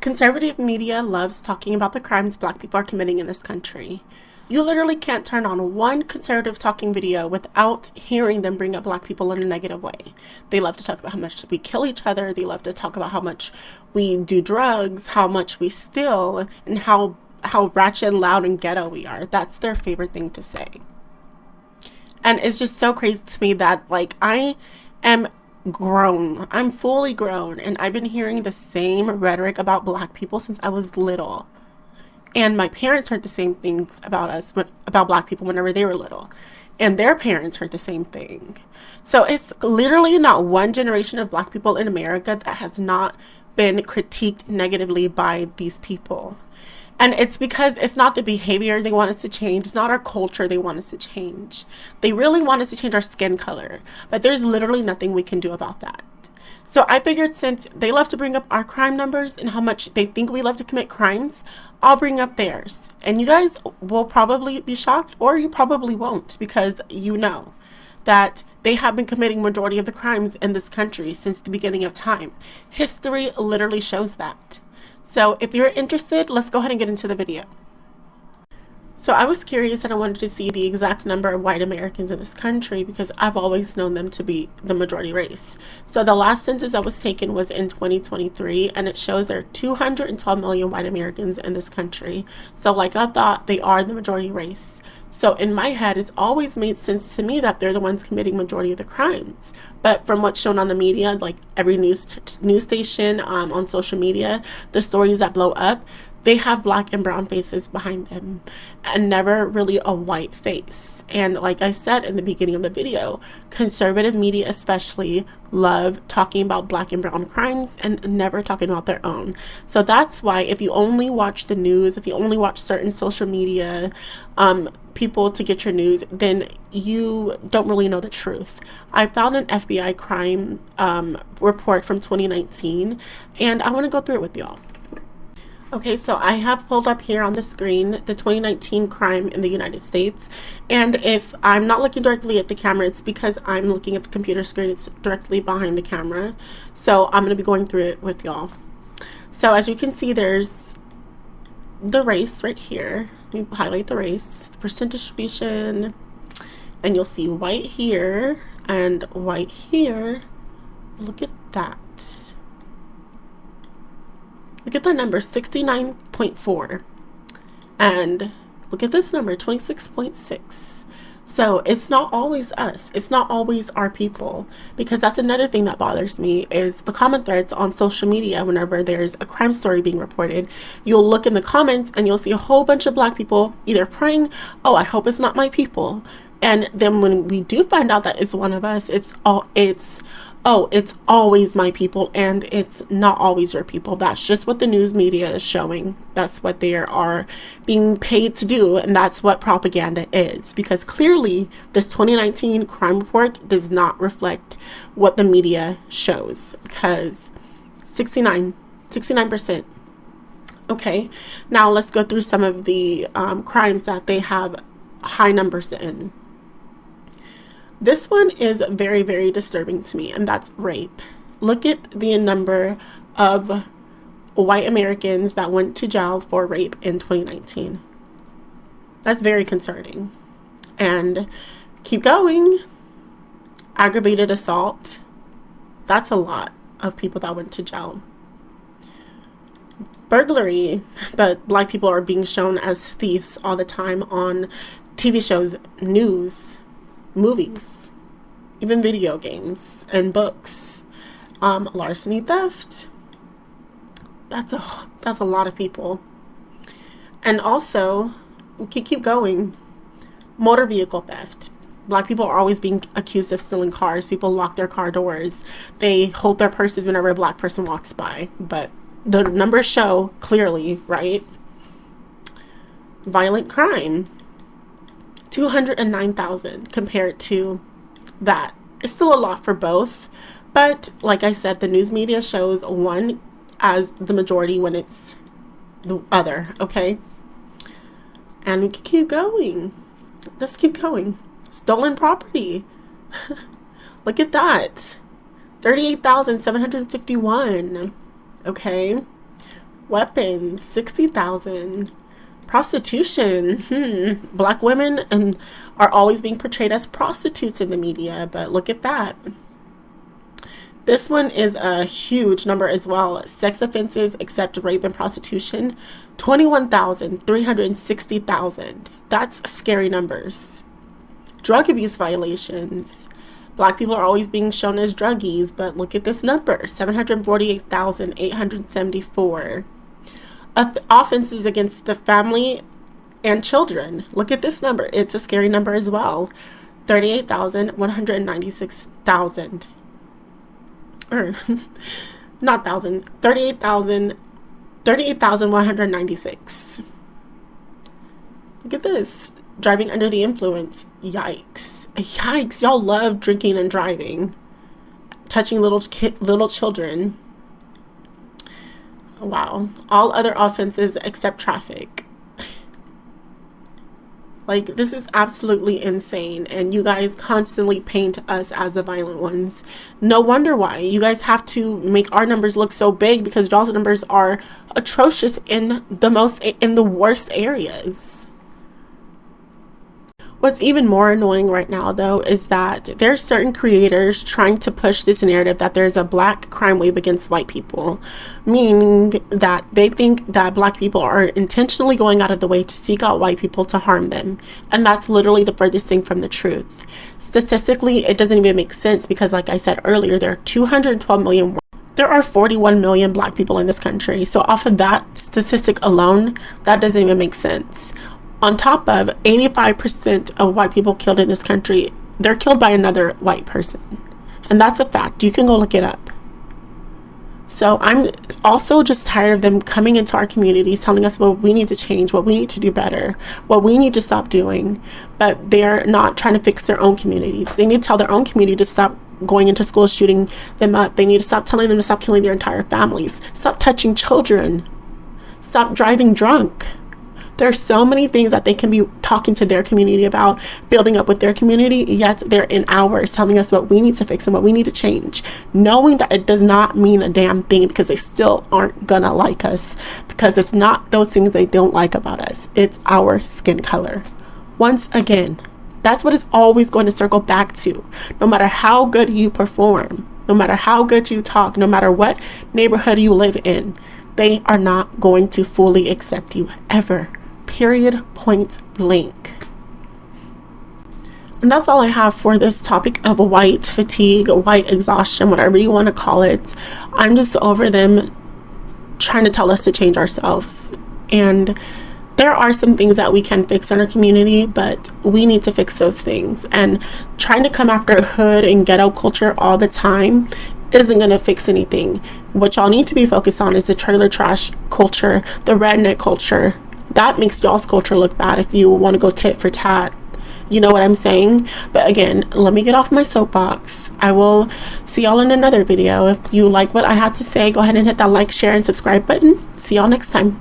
Conservative media loves talking about the crimes Black people are committing in this country. You literally can't turn on one conservative talking video without hearing them bring up Black people in a negative way. They love to talk about how much we kill each other. They love to talk about how much we do drugs, how much we steal, and how ratchet and loud and ghetto we are. That's their favorite thing to say. And it's just so crazy to me that, like, I am grown. I'm fully grown, and I've been hearing the same rhetoric about Black people since I was little. And my parents heard the same things about us, about Black people, whenever they were little. And their parents heard the same thing. So it's literally not one generation of Black people in America that has not been critiqued negatively by these people. And it's because it's not the behavior they want us to change. It's not our culture they want us to change. They really want us to change our skin color. But there's literally nothing we can do about that. So I figured, since they love to bring up our crime numbers and how much they think we love to commit crimes, I'll bring up theirs. And you guys will probably be shocked, or you probably won't, because you know that they have been committing majority of the crimes in this country since the beginning of time. History literally shows that. So if you're interested, let's go ahead and get into the video. So I was curious, and I wanted to see the exact number of white Americans in this country because I've always known them to be the majority race. So the last census that was taken was in 2023, and it shows there are 212 million white Americans in this country. So like I thought, they are the majority race. So in my head, it's always made sense to me that they're the ones committing majority of the crimes. But from what's shown on the media, like every news station, on social media, the stories that blow up, they have Black and brown faces behind them and never really a white face. And like I said in the beginning of the video, conservative media especially love talking about Black and brown crimes and never talking about their own. So that's why if you only watch the news, if you only watch certain social media people to get your news, then you don't really know the truth. I found an FBI crime report from 2019, and I want to go through it with y'all. Okay, so I have pulled up here on the screen the 2019 crime in the United States. And if I'm not looking directly at the camera, it's because I'm looking at the computer screen. It's directly behind the camera. So I'm going to be going through it with y'all. So as you can see, there's the race right here. Let me highlight the race, the percent distribution, and you'll see white here and white here. Look at that. Look at that number, 69.4. And look at this number, 26.6. So it's not always us. It's not always our people. Because that's another thing that bothers me, is the comment threads on social media. Whenever there's a crime story being reported, you'll look in the comments and you'll see a whole bunch of Black people either praying, oh, I hope it's not my people. And then when we do find out that it's one of us, it's always my people, and it's not always your people. That's just what the news media is showing. That's what they are being paid to do, and that's what propaganda is. Because clearly, this 2019 crime report does not reflect what the media shows, because 69%. Okay, now let's go through some of the crimes that they have high numbers in. This one is very, very disturbing to me, and that's rape. Look at the number of white Americans that went to jail for rape in 2019. That's very concerning. And keep going. Aggravated assault. That's a lot of people that went to jail. Burglary, but Black people are being shown as thieves all the time on TV shows, news, movies, even video games and books. Larceny, theft. That's a lot of people. And also, we can keep going. Motor vehicle theft. Black people are always being accused of stealing cars. People lock their car doors. They hold their purses whenever a Black person walks by. But the numbers show clearly, right? Violent crime. 209,000 compared to that. It's still a lot for both, but like I said, the news media shows one as the majority when it's the other, okay? And we can keep going. Let's keep going. Stolen property. Look at that. 38,751. Okay. Weapons, 60,000. Prostitution, Black women and are always being portrayed as prostitutes in the media, but look at that. This one is a huge number as well. Sex offenses except rape and prostitution, 21,000, 360,000. That's scary numbers. Drug abuse violations. Black people are always being shown as druggies, but look at this number, 748,874. Offenses against the family and children. Look at this number. It's a scary number as well. 38,196,000. Or not thousand. 38,196. Look at this. Driving under the influence. Yikes. Yikes. Y'all love drinking and driving. Touching little children. Wow. All other offenses except traffic. Like, this is absolutely insane, and you guys constantly paint us as the violent ones. No wonder why. You guys have to make our numbers look so big because y'all's numbers are atrocious in the worst areas. What's even more annoying right now, though, is that there's certain creators trying to push this narrative that there's a black crime wave against white people, meaning that they think that black people are intentionally going out of the way to seek out white people to harm them. And that's literally the furthest thing from the truth. Statistically, it doesn't even make sense because, like I said earlier, there are 212 million. There are 41 million black people in this country. So off of that statistic alone, that doesn't even make sense. On top of 85% of white people killed in this country, they're killed by another white person. And that's a fact. You can go look it up. So I'm also just tired of them coming into our communities telling us what we need to change, what we need to do better, what we need to stop doing. But they're not trying to fix their own communities. They need to tell their own community to stop going into schools, shooting them up. They need to stop telling them to stop killing their entire families. Stop touching children. Stop driving drunk. There are so many things that they can be talking to their community about, building up with their community, yet they're in ours telling us what we need to fix and what we need to change, knowing that it does not mean a damn thing because they still aren't gonna like us, because it's not those things they don't like about us. It's our skin color. Once again, that's what it's always going to circle back to. No matter how good you perform, no matter how good you talk, no matter what neighborhood you live in, they are not going to fully accept you ever. Period, point blank. And that's all I have for this topic of white fatigue, white exhaustion, whatever you want to call it. I'm just over them trying to tell us to change ourselves. And there are some things that we can fix in our community, but we need to fix those things. And trying to come after hood and ghetto culture all the time isn't going to fix anything. What y'all need to be focused on is the trailer trash culture, the redneck culture. That makes y'all's culture look bad if you want to go tit for tat. You know what I'm saying? But again, let me get off my soapbox. I will see y'all in another video. If you like what I had to say, go ahead and hit that like, share, and subscribe button. See y'all next time.